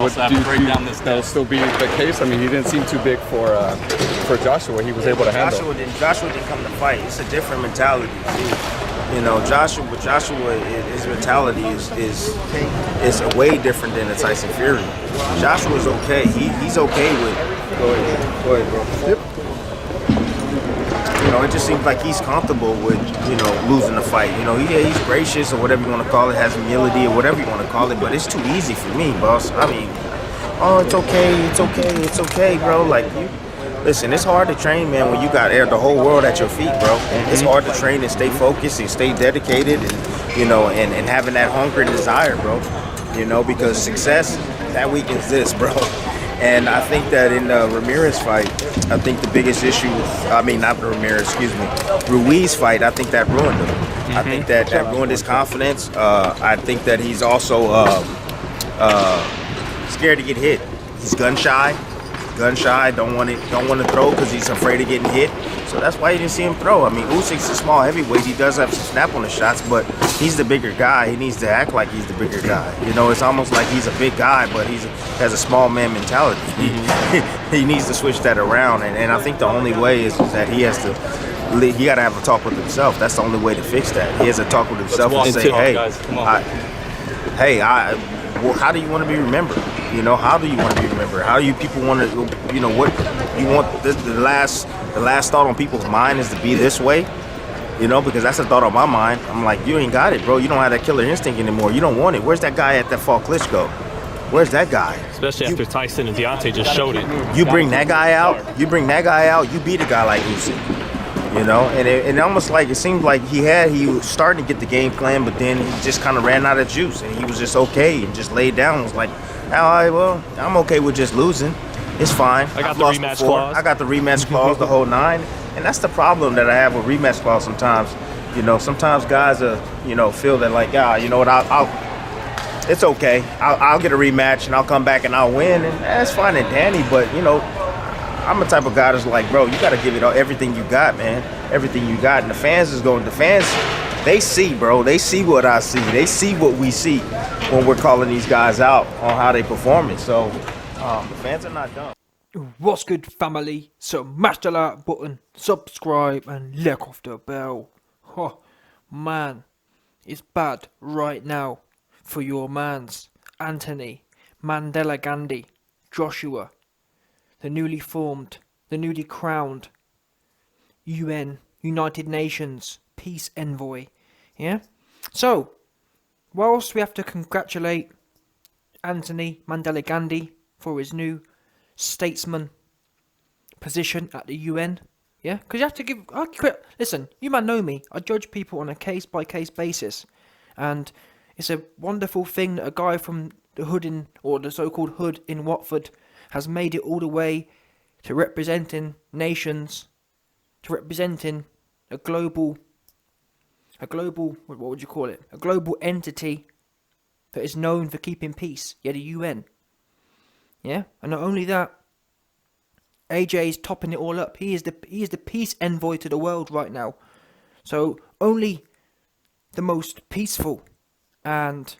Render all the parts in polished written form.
also have to break down this. That'll still be the case. I mean, he didn't seem too big for Joshua. He was able to handle. Joshua didn't come to fight. It's a different mentality. You know, Joshua, his mentality is way different than the Tyson Fury. Joshua's okay. He's okay with. Go ahead, bro. Yep. You know, it just seems like he's comfortable with, you know, losing the fight. You know, he's gracious or whatever you want to call it, has humility or whatever you want to call it, but it's too easy for me, boss. I mean, oh, it's okay, bro. Like, listen, it's hard to train, man, when you got the whole world at your feet, bro. It's hard to train and stay focused and stay dedicated and, you know, and having that hunger and desire, bro. You know, because success, that weakens this, bro. And I think that in the Ramirez fight, I think the biggest issue, not Ramirez, Ruiz fight, I think that ruined him. I think that ruined his confidence. I think that he's also scared to get hit. He's gun shy, don't want to throw because he's afraid of getting hit. So that's why you didn't see him throw. I mean, Usyk's a small heavyweight. He does have some snap on the shots, but he's the bigger guy. He needs to act like he's the bigger guy. You know, it's almost like he's a big guy, but has a small man mentality. He needs to switch that around, and I think the only way is that he got to have a talk with himself. That's the only way to fix that. He has to talk with himself and say, hey, how do you want to be remembered? You know, how do you want to be remembered? How do you people want to, you know, what you want? The last thought on people's mind is to be this way, you know, because that's the thought on my mind. I'm like, you ain't got it, bro. You don't have that killer instinct anymore. You don't want it. Where's that guy at that fall Klitschko? Where's that guy? Especially after Tyson and Deontay just showed it. You bring that guy out. You beat a guy like Usyk. You know, and it almost like it seemed like he was starting to get the game plan, but then he just kind of ran out of juice, and he was just okay and just laid down. Was like, all right, well, I'm okay with just losing. It's fine. I got the rematch clause. I got the rematch clause, the whole nine, and that's the problem that I have with rematch clause sometimes. You know, sometimes guys feel that like, you know what, it's okay. I'll get a rematch and I'll come back and I'll win, and that's fine and dandy, but you know, I'm the type of guy that's like, bro, you got to give it everything you got, man. Everything you got. And the fans, they see, bro. They see what I see. They see what we see when we're calling these guys out on how they performing. So the fans are not dumb. What's good, family? So mash the like button, subscribe, and lick off the bell. Oh, man, it's bad right now for your mans. Anthony, Mandela Gandhi, Joshua, the newly crowned UN, United Nations Peace Envoy. Yeah? So, whilst we have to congratulate Anthony Mandela Gandhi for his new statesman position at the UN, yeah? Because you have to listen, you man know me, I judge people on a case-by-case basis. And it's a wonderful thing that a guy from the hood or the so-called hood in Watford has made it all the way to representing nations, to representing a global, what would you call it? A global entity that is known for keeping peace, yeah, the UN. Yeah, and not only that, AJ is topping it all up. He is the peace envoy to the world right now. So only the most peaceful and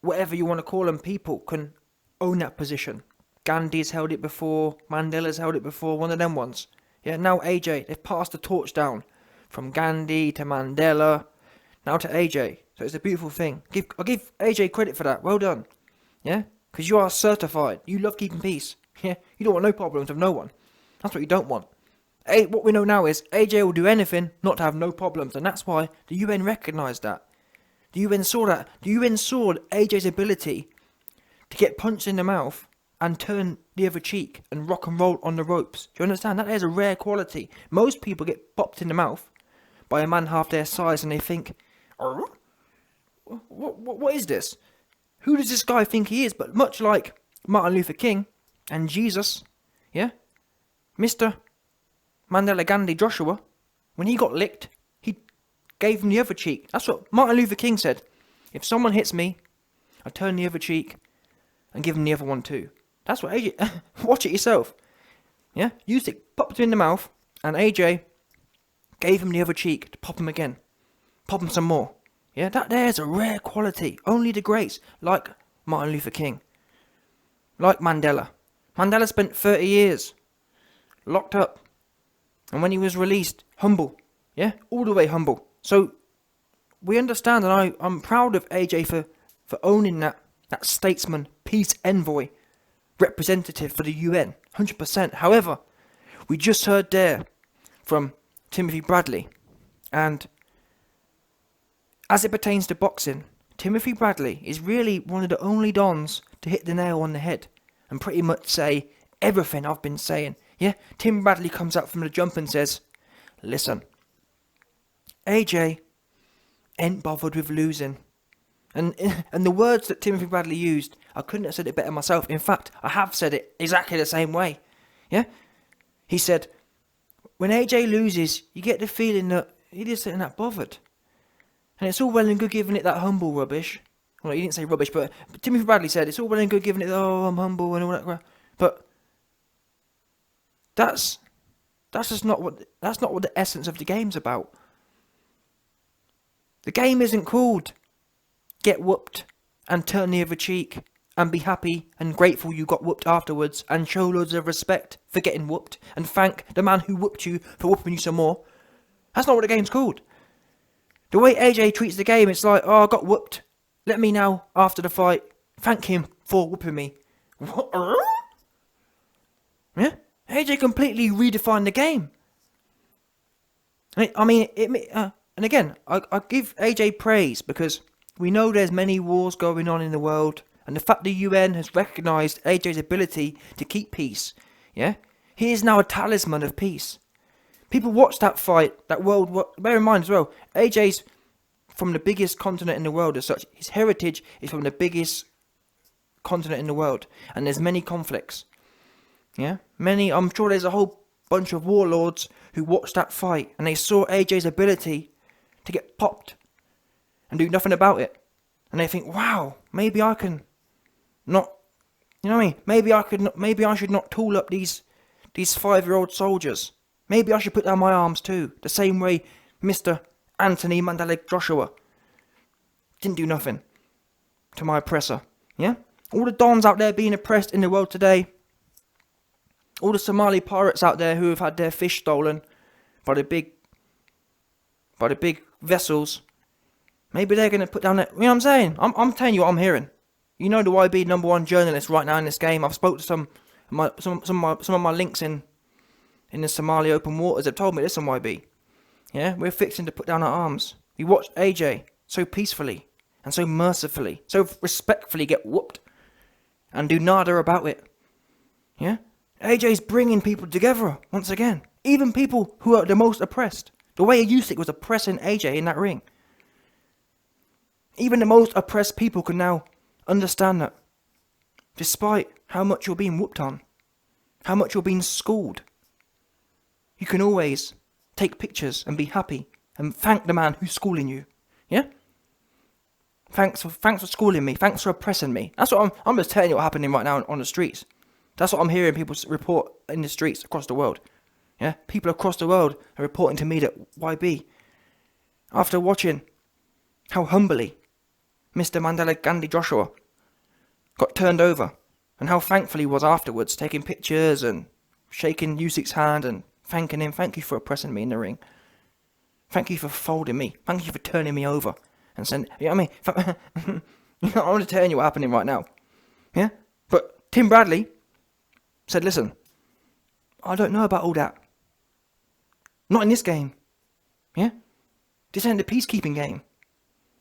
whatever you want to call them people can own that position. Gandhi's held it before, Mandela's held it before, one of them ones. Yeah, now AJ, they've passed the torch down from Gandhi to Mandela, now to AJ. So it's a beautiful thing. I'll give AJ credit for that. Well done. Yeah, because you are certified. You love keeping peace. Yeah, you don't want no problems with no one. That's what you don't want. What we know now is AJ will do anything not to have no problems, and that's why the UN recognised that. The UN saw that. The UN saw AJ's ability to get punched in the mouth and turn the other cheek and rock and roll on the ropes. Do you understand? That is a rare quality. Most people get popped in the mouth by a man half their size and they think, what is this? Who does this guy think he is? But much like Martin Luther King and Jesus, yeah, Mr. Mandela Gandhi Joshua, when he got licked, he gave him the other cheek. That's what Martin Luther King said. If someone hits me, I turn the other cheek and give him the other one too. That's what AJ... Watch it yourself. Yeah? Usyk popped him in the mouth, and AJ gave him the other cheek to pop him again. Pop him some more. Yeah? That there's a rare quality. Only the greats, like Martin Luther King. like Mandela. Mandela spent 30 years locked up. And when he was released, humble. Yeah? All the way humble. So, we understand, and I'm proud of AJ for owning that statesman, peace envoy, representative for the UN. 100%. However, we just heard there from Timothy Bradley. And as it pertains to boxing, Timothy Bradley is really one of the only dons to hit the nail on the head and pretty much say everything I've been saying. Yeah, Tim Bradley comes out from the jump and says, listen, AJ ain't bothered with losing. And the words that Timothy Bradley used, I couldn't have said it better myself. In fact, I have said it exactly the same way. Yeah? He said, when AJ loses, you get the feeling that he just isn't that bothered. And it's all well and good giving it that humble rubbish. Well, he didn't say rubbish, but Timothy Bradley said it's all well and good giving it, oh, I'm humble and all that crap. But that's just not what the essence of the game's about. The game isn't called get whooped and turn the other cheek and be happy and grateful you got whooped afterwards and show loads of respect for getting whooped and thank the man who whooped you for whooping you some more. That's not what the game's called. The way AJ treats the game, it's like, oh, I got whooped. Let me now, after the fight, thank him for whooping me. What? Yeah? AJ completely redefined the game. I mean, and again, I give AJ praise because we know there's many wars going on in the world, and the fact the UN has recognised AJ's ability to keep peace, yeah? He is now a talisman of peace. People watch that fight, that world war. Bear in mind as well, AJ's from the biggest continent in the world as such. His heritage is from the biggest continent in the world, and there's many conflicts. Yeah, I'm sure there's a whole bunch of warlords who watched that fight and they saw AJ's ability to get popped and do nothing about it, and they think, wow, maybe I can not, you know what I mean? Maybe I should not tool up these 5-year-old soldiers. Maybe I should put down my arms too, the same way Mr. Anthony Mandela Joshua didn't do nothing to my oppressor. Yeah, all the dons out there being oppressed in the world today. All the Somali pirates out there who have had their fish stolen by the big vessels. Maybe they're going to put down that. You know what I'm saying? I'm telling you what I'm hearing. You know the YB #1 journalist right now in this game. I've spoke to some of my links in the Somali open waters. Have told me, listen, YB. Yeah, we're fixing to put down our arms. We watched AJ so peacefully and so mercifully, so respectfully get whooped and do nada about it. Yeah. AJ's bringing people together once again. Even people who are the most oppressed. The way Usyk was oppressing AJ in that ring. Even the most oppressed people can now understand that. Despite how much you're being whooped on, how much you're being schooled, you can always take pictures and be happy and thank the man who's schooling you. Yeah? Thanks for schooling me. Thanks for oppressing me. That's what I'm just telling you what's happening right now on the streets. That's what I'm hearing people report in the streets across the world. Yeah, people across the world are reporting to me that YB, after watching how humbly Mr. Mandela Gandhi Joshua got turned over, and how thankful he was afterwards, taking pictures and shaking Usyk's hand and thanking him. Thank you for oppressing me in the ring. Thank you for folding me. Thank you for turning me over and saying, you know what I mean? I want to tell you what's happening right now. Yeah, but Tim Bradley said, listen, I don't know about all that. Not in this game. Yeah? This ain't the peacekeeping game.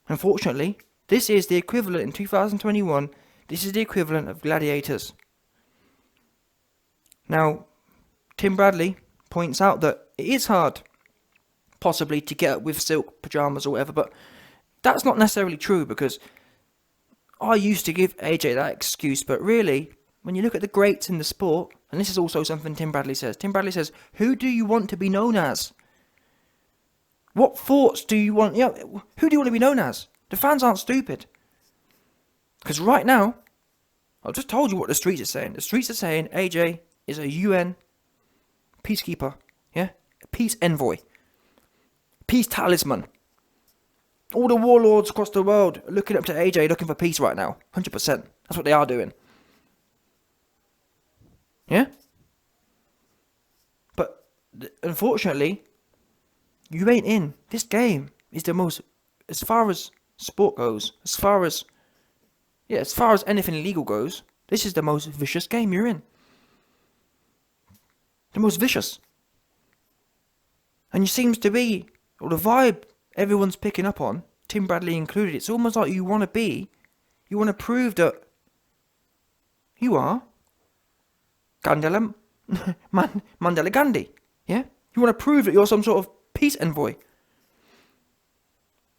Unfortunately, this is the equivalent in 2021, this is the equivalent of gladiators. Now, Tim Bradley points out that it is hard, possibly, to get up with silk pyjamas or whatever, but that's not necessarily true, because I used to give AJ that excuse, but really, when you look at the greats in the sport, and this is also something Tim Bradley says, who do you want to be known as? What thoughts do you want, who do you want to be known as? The fans aren't stupid. Because right now, I've just told you what the streets are saying. The streets are saying AJ is a UN peacekeeper, yeah? A peace envoy. Peace talisman. All the warlords across the world are looking up to AJ looking for peace right now. 100%. That's what they are doing. Yeah? But, unfortunately, you ain't in. This game is the most, as far as sport goes, as far as anything legal goes, this is the most vicious game you're in. The most vicious. And it seems to be, or the vibe everyone's picking up on, Tim Bradley included, it's almost like you want to prove that you are Mandela Gandhi. Yeah? You want to prove that you're some sort of peace envoy.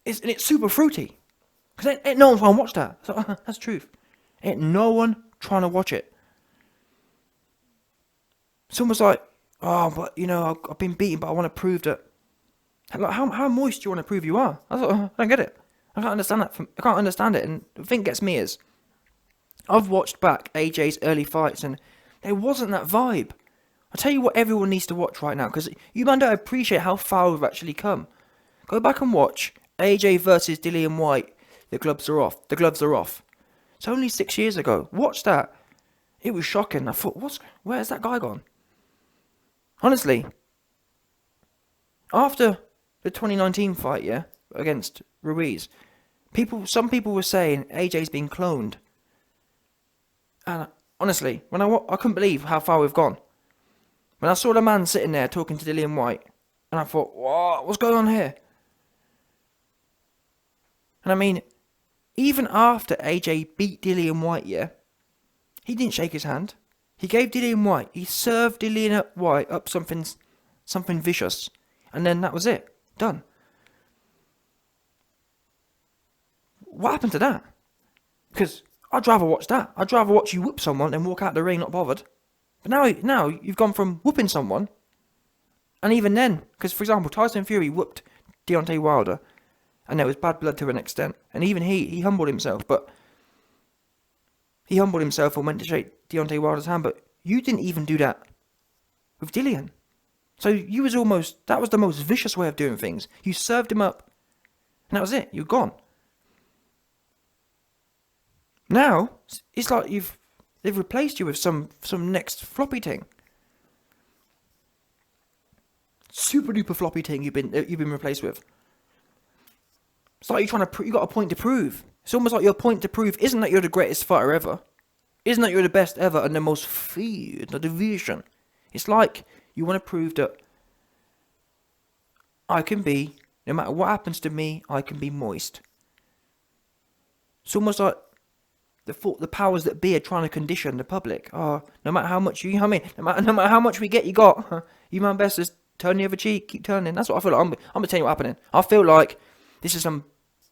It's super fruity. Because ain't no one trying to watch that. So, that's the truth. Ain't no one trying to watch it. It's almost like, oh, but I've been beaten, but I want to prove that. Like, how moist do you want to prove you are? I don't get it. I can't understand that. I can't understand it. And the thing that gets me is, I've watched back AJ's early fights, and there wasn't that vibe. I'll tell you what everyone needs to watch right now, because you man don't appreciate how far we've actually come. Go back and watch AJ versus Dillian White. The gloves are off. It's only 6 years ago. Watch that. It was shocking. I thought, where's that guy gone? Honestly, after the 2019 fight, yeah, against Ruiz, some people were saying AJ's been cloned. And honestly, when I couldn't believe how far we've gone. When I saw the man sitting there talking to Dillian White, and I thought, what's going on here? And I mean, even after AJ beat Dillian White, yeah, he didn't shake his hand. He gave Dillian White, he served Dillian White up something vicious, and then that was it. Done. What happened to that? Because I'd rather watch that. I'd rather watch you whoop someone than walk out the ring not bothered. But now you've gone from whooping someone, and even then, because for example, Tyson Fury whooped Deontay Wilder, and there was bad blood to an extent, and even he humbled himself, and went to shake Deontay Wilder's hand, but you didn't even do that with Dillian. So that was the most vicious way of doing things. You served him up, and that was it. You're gone. Now it's like they've replaced you with some next floppy thing, super duper floppy thing you've been replaced with. It's like you're trying to you got a point to prove. It's almost like your point to prove isn't that you're the greatest fighter ever, isn't that you're the best ever and the most feared in the division. It's like you want to prove that I can be, no matter what happens to me, I can be moist. It's almost like the powers that be are trying to condition the public. Oh, no matter how much no matter how much we get, you got. You man best just turn the other cheek, keep turning. That's what I feel like. I'm gonna tell you what's happening. I feel like this is some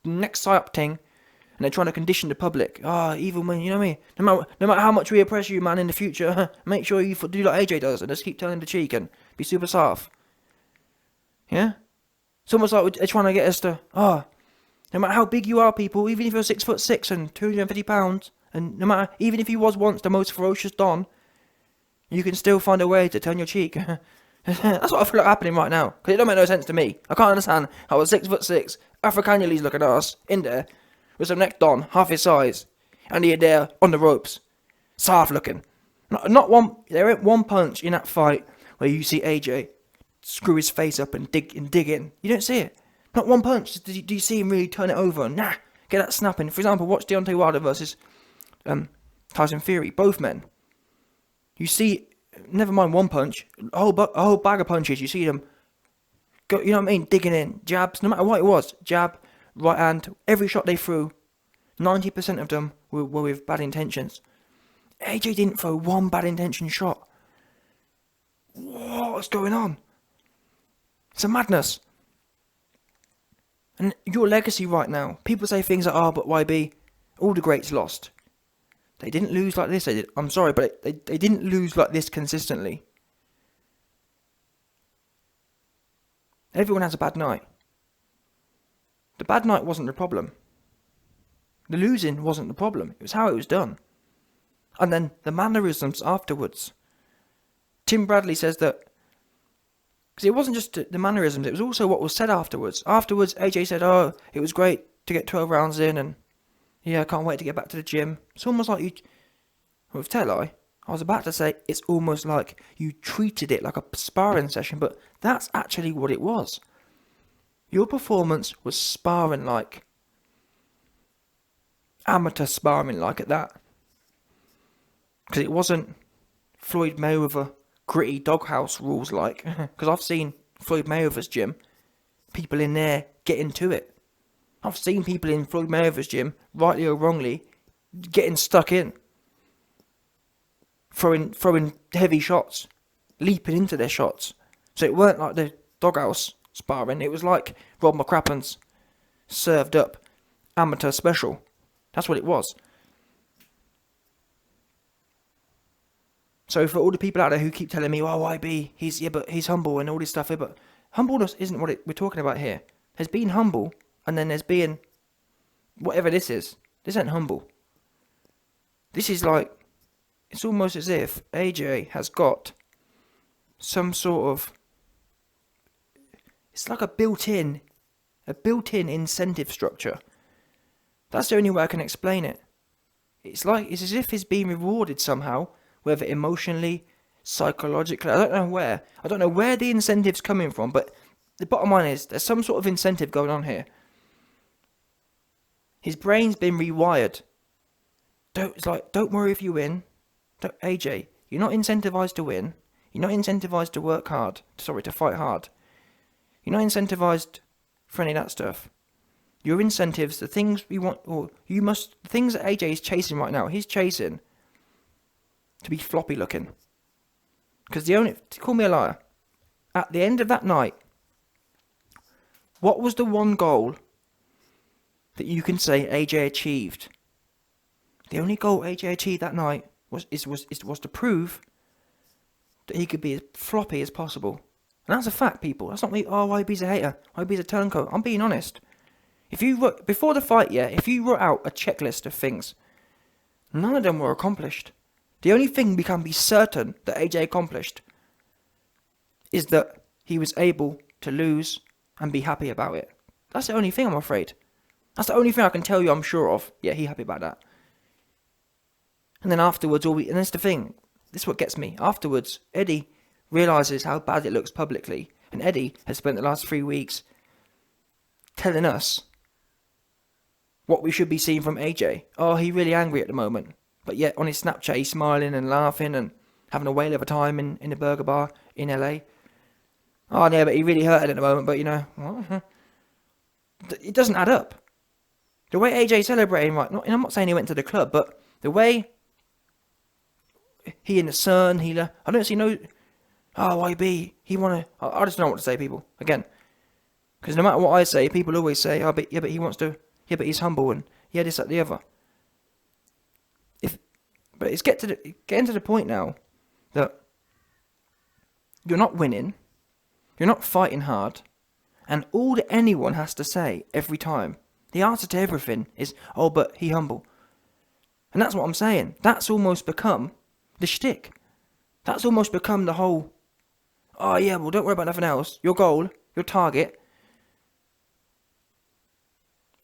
next psyop thing, and they're trying to condition the public. Even when, you know what I mean? No matter how much we oppress you, man, in the future, make sure you do like AJ does and just keep turning the cheek and be super soft. Yeah? It's almost like they're trying to get us to, no matter how big you are, people, even if you're 6'6" and 250 pounds, and even if you was once the most ferocious Don, you can still find a way to turn your cheek. That's what I feel like happening right now. Because it don't make no sense to me. I can't understand how a 6'6" Africanulese looking ass in there with some next Don half his size, and he there on the ropes, soft looking. Not one. There ain't one punch in that fight where you see AJ screw his face up and dig in. You don't see it. Not one punch. Do you see him really turn it over? Nah. Get that snapping. For example, watch Deontay Wilder versus Tyson Fury. Both men. You see, never mind one punch, a whole bag of punches. You see them go. You know what I mean? Digging in, jabs. No matter what it was, jab, right hand. Every shot they threw, 90% of them were with bad intentions. AJ didn't throw one bad intention shot. What's going on? It's a madness. And your legacy right now, people say things like, but YB, all the greats lost. They didn't lose like this. I'm sorry, but they didn't lose like this consistently. Everyone has a bad night. The bad night wasn't the problem. The losing wasn't the problem. It was how it was done. And then the mannerisms afterwards. Tim Bradley says that, because it wasn't just the mannerisms, it was also what was said afterwards. Afterwards, AJ said, it was great to get 12 rounds in, and yeah, I can't wait to get back to the gym. It's almost like with Telai, I was about to say it's almost like you treated it like a sparring session, but that's actually what it was. Your performance was sparring-like. Amateur sparring-like at that. Because it wasn't Floyd Mayweather gritty doghouse rules like. Because I've seen Floyd Mayweather's gym, people in there get into it. I've seen people in Floyd Mayweather's gym, rightly or wrongly, getting stuck in. Throwing heavy shots, leaping into their shots. So it weren't like the doghouse sparring, it was like Rob McCrappen's served up amateur special. That's what it was. So for all the people out there who keep telling me, oh, YB, he's humble and all this stuff, but humbleness isn't what we're talking about here. There's being humble, and then there's being whatever this is. This ain't humble. This is like, it's almost as if AJ has got some sort of, it's like a built-in incentive structure. That's the only way I can explain it. It's as if he's being rewarded somehow, whether emotionally, psychologically, I don't know where the incentive's coming from, but the bottom line is there's some sort of incentive going on here. His brain's been rewired. Don't worry if you win. AJ, you're not incentivized to win. You're not incentivized to work hard. To fight hard. You're not incentivized for any of that stuff. Your incentives, the things we want, the things that AJ is chasing right now, he's chasing to be floppy looking. Because call me a liar, at the end of that night, what was the one goal that you can say AJ achieved? The only goal AJ achieved that night was to prove that he could be as floppy as possible. And that's a fact, people. That's not me, YB's a hater, YB's a turncoat. I'm being honest. Before the fight, if you wrote out a checklist of things, none of them were accomplished. The only thing we can be certain that AJ accomplished is that he was able to lose and be happy about it. That's the only thing, I'm afraid. That's the only thing I can tell you I'm sure of. Yeah, he's happy about that. And then afterwards, and that's the thing, this is what gets me. Afterwards, Eddie realises how bad it looks publicly. And Eddie has spent the last 3 weeks telling us what we should be seeing from AJ. Oh, he's really angry at the moment. But yet on his Snapchat, he's smiling and laughing and having a whale of a time in a burger bar in LA. Oh, yeah, but he really hurted at the moment. But, it doesn't add up. The way AJ celebrating, right? I'm not saying he went to the club, but the way he and the son, I don't see no. Oh, YB, I just don't know what to say, people. Again, because no matter what I say, people always say, oh, but he wants to. Yeah, but he's humble and this, that, the other. But it's getting to the point now that you're not winning, you're not fighting hard, and all that anyone has to say every time, the answer to everything is, oh, but he humble. And that's what I'm saying. That's almost become the shtick. That's almost become the whole, oh yeah, well, don't worry about nothing else. Your goal, your target,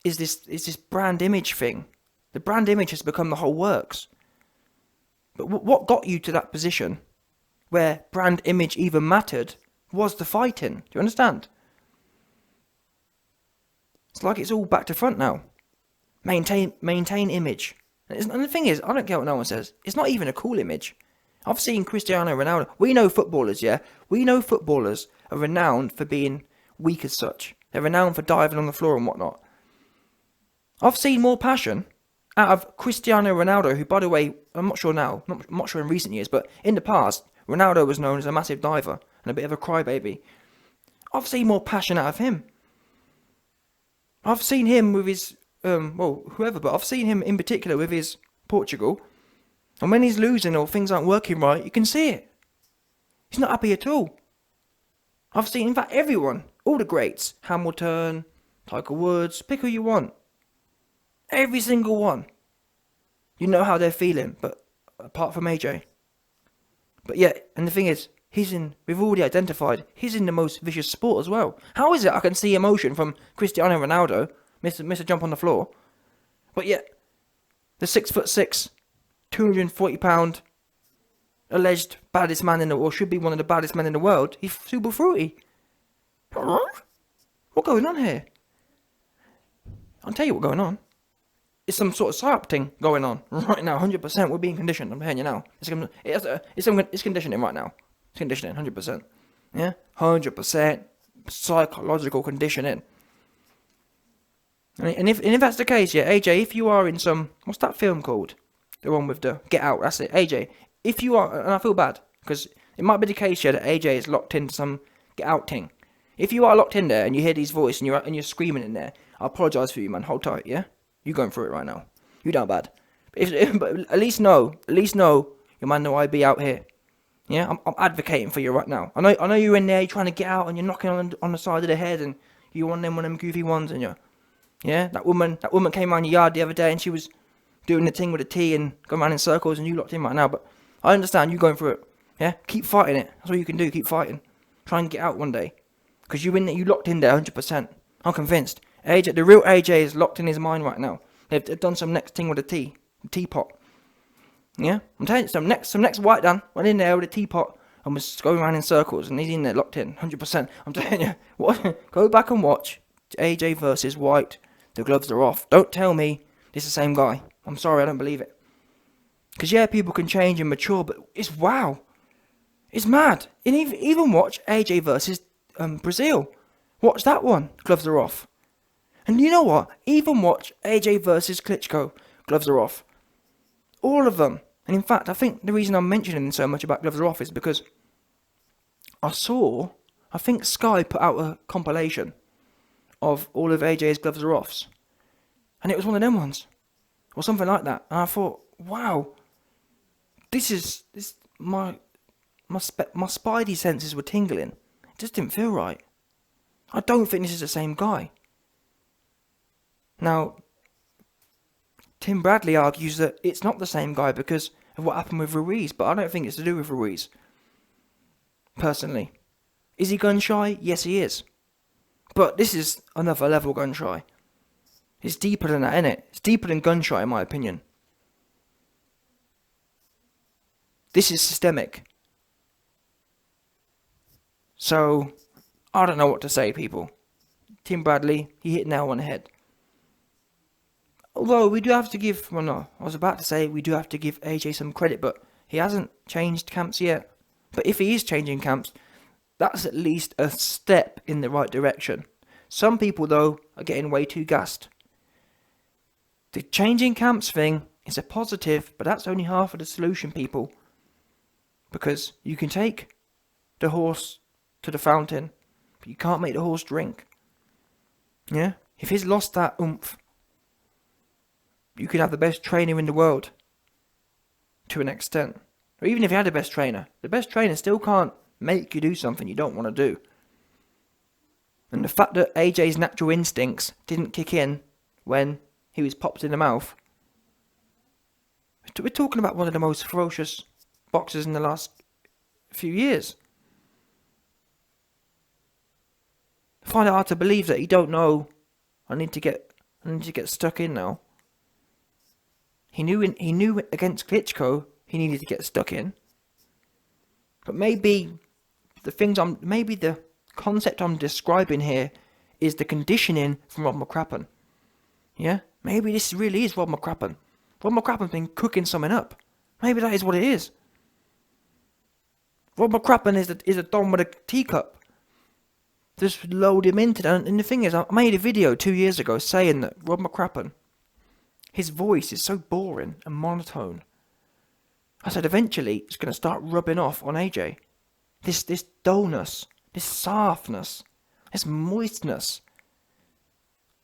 is this brand image thing. The brand image has become the whole works. But what got you to that position where brand image even mattered was the fighting. Do you understand? It's like it's all back to front now. Maintain image. And the thing is, I don't care what no one says. It's not even a cool image. I've seen Cristiano Ronaldo. We know footballers, yeah? We know footballers are renowned for being weak as such. They're renowned for diving on the floor and whatnot. I've seen more passion out of Cristiano Ronaldo, who, by the way, I'm not sure now, I'm not sure in recent years, but in the past, Ronaldo was known as a massive diver and a bit of a crybaby. I've seen more passion out of him. I've seen him with his, whoever, but I've seen him in particular with his Portugal. And when he's losing or things aren't working right, you can see it. He's not happy at all. I've seen, in fact, everyone, all the greats, Hamilton, Tiger Woods, pick who you want. Every single one. You know how they're feeling, but apart from AJ. But yeah, and the thing is, we've already identified, he's in the most vicious sport as well. How is it I can see emotion from Cristiano Ronaldo, Mr. Jump on the floor, but yet, the 6'6", 240 pound alleged baddest man in the world, should be one of the baddest men in the world, he's super fruity. What's going on here? I'll tell you what's going on. It's some sort of psyop thing going on right now. 100%. We're being conditioned. I'm telling you now. It's conditioning right now. It's conditioning. 100%. Yeah, 100% psychological conditioning. And if that's the case, yeah, AJ, if you are in some, what's that film called? The one with the Get Out. That's it, AJ. If you are, and I feel bad because it might be the case, yeah, that AJ is locked into some Get Out thing. If you are locked in there and you hear these voices and you're screaming in there, I apologise for you, man. Hold tight, yeah. You're going through it right now. You down bad. But at least know, your man know I be out here. Yeah, I'm advocating for you right now. I know you're in there, you're trying to get out, and you're knocking on the side of the head, and you want one of them goofy ones, and you. Yeah, that woman came around your yard the other day, and she was doing the thing with the tea and going around in circles, and you locked in right now. But I understand you going through it. Yeah, keep fighting it. That's all you can do. Keep fighting. Try and get out one day, because you locked in there 100%. I'm convinced. AJ, the real AJ is locked in his mind right now. They've done some next thing with the teapot. Yeah, I'm telling you, some next white done went in there with a teapot and was going around in circles, and he's in there locked in 100%. I'm telling you, what? Go back and watch AJ versus White. The gloves are off. Don't tell me this is the same guy. I'm sorry, I don't believe it. Because yeah, people can change and mature, but it's wow, it's mad. And even watch AJ versus Brazil. Watch that one. Gloves are off. And you know what? Even watch AJ versus Klitschko. Gloves are off. All of them. And in fact, I think the reason I'm mentioning so much about gloves are off is because I think Sky put out a compilation of all of AJ's gloves are offs. And it was one of them ones. Or something like that. And I thought, wow. My spidey senses were tingling. It just didn't feel right. I don't think this is the same guy. Now, Tim Bradley argues that it's not the same guy because of what happened with Ruiz, but I don't think it's to do with Ruiz. Personally. Is he gun shy? Yes, he is. But this is another level gun shy. It's deeper than that, isn't it? It's deeper than gun shy, in my opinion. This is systemic. So, I don't know what to say, people. Tim Bradley, he hit nail on the head. Although we do have to give, well no, I was about to say we do have to give AJ some credit, but he hasn't changed camps yet. But if he is changing camps, that's at least a step in the right direction. Some people, though, are getting way too gassed. The changing camps thing is a positive, but that's only half of the solution, people. Because you can take the horse to the fountain, but you can't make the horse drink. Yeah? If he's lost that oomph, you could have the best trainer in the world, to an extent. Or even if you had the best trainer still can't make you do something you don't want to do. And the fact that AJ's natural instincts didn't kick in when he was popped in the mouth. We're talking about one of the most ferocious boxers in the last few years. I find it hard to believe that he don't know. I need to get stuck in now. He knew against Klitschko he needed to get stuck in. But maybe the concept I'm describing here is the conditioning from Rob McCrappen. Yeah? Maybe this really is Rob McCrappen. Rob McCrappen's been cooking something up. Maybe that is what it is. Rob McCrappen is a don with a teacup. Just load him into that. And the thing is, I made a video 2 years ago saying that Rob McCrappen, his voice is so boring and monotone. I said eventually it's going to start rubbing off on AJ. This dullness, this softness, this moistness.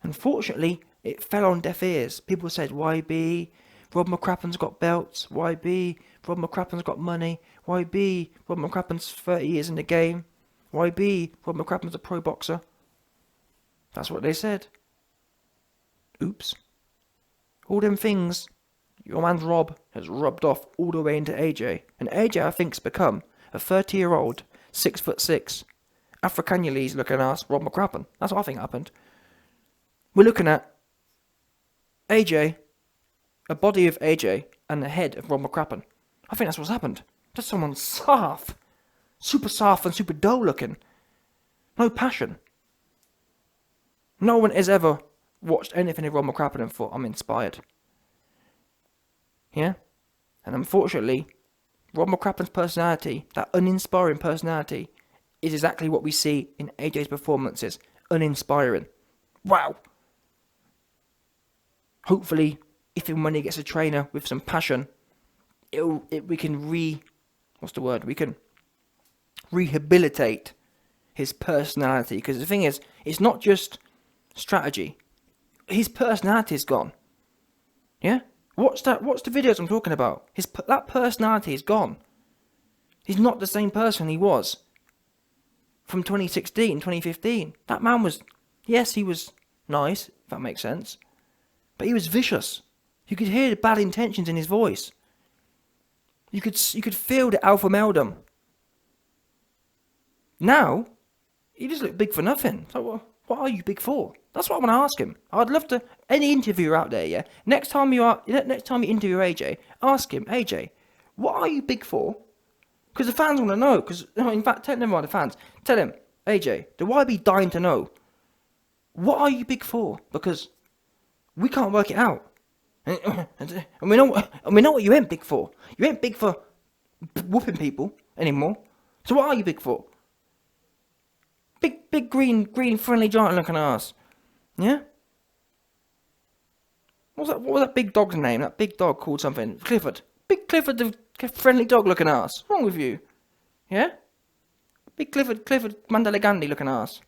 Unfortunately, it fell on deaf ears. People said, YB, Rob McCrappen's got belts. YB, Rob McCrappen's got money. YB, Rob McCrappen's 30 years in the game. YB, Rob McCrappen's a pro boxer. That's what they said. Oops. All them things your man's Rob has rubbed off all the way into AJ. And AJ, I think, has become a 30-year-old, 6'6", Africanulese looking ass Rob McCrappen. That's what I think happened. We're looking at AJ, a body of AJ, and the head of Rob McCrappen. I think that's what's happened. For someone soft. Super soft and super dull looking. No passion. No one has ever watched anything of Rob McCracken and thought, I'm inspired. Yeah? And unfortunately, Rob McCracken's personality, that uninspiring personality, is exactly what we see in AJ's performances. Uninspiring. Wow. Hopefully, if and when he gets a trainer with some passion, we can we can rehabilitate his personality. Because the thing is, it's not just strategy. His personality is gone. Yeah? Watch the videos I'm talking about. That personality is gone. He's not the same person he was from 2016, 2015. That man was, yes, he was nice, if that makes sense. But he was vicious. You could hear the bad intentions in his voice. You could feel the alpha male. Now, he just look big for nothing. So what are you big for? That's what I want to ask him. I'd love to. Any interviewer out there, yeah. Next time you interview AJ, ask him, AJ, what are you big for? Because the fans want to know. Because in fact, never mind the fans. Tell him, AJ, the YB dying to know. What are you big for? Because we can't work it out. And we know what you ain't big for. You ain't big for whooping people anymore. So what are you big for? Big green friendly giant looking ass. Yeah? What was that big dog's name? That big dog called something. Clifford. Big Clifford, the friendly dog looking ass. What's wrong with you? Yeah? Big Clifford Mandela Gandhi looking ass.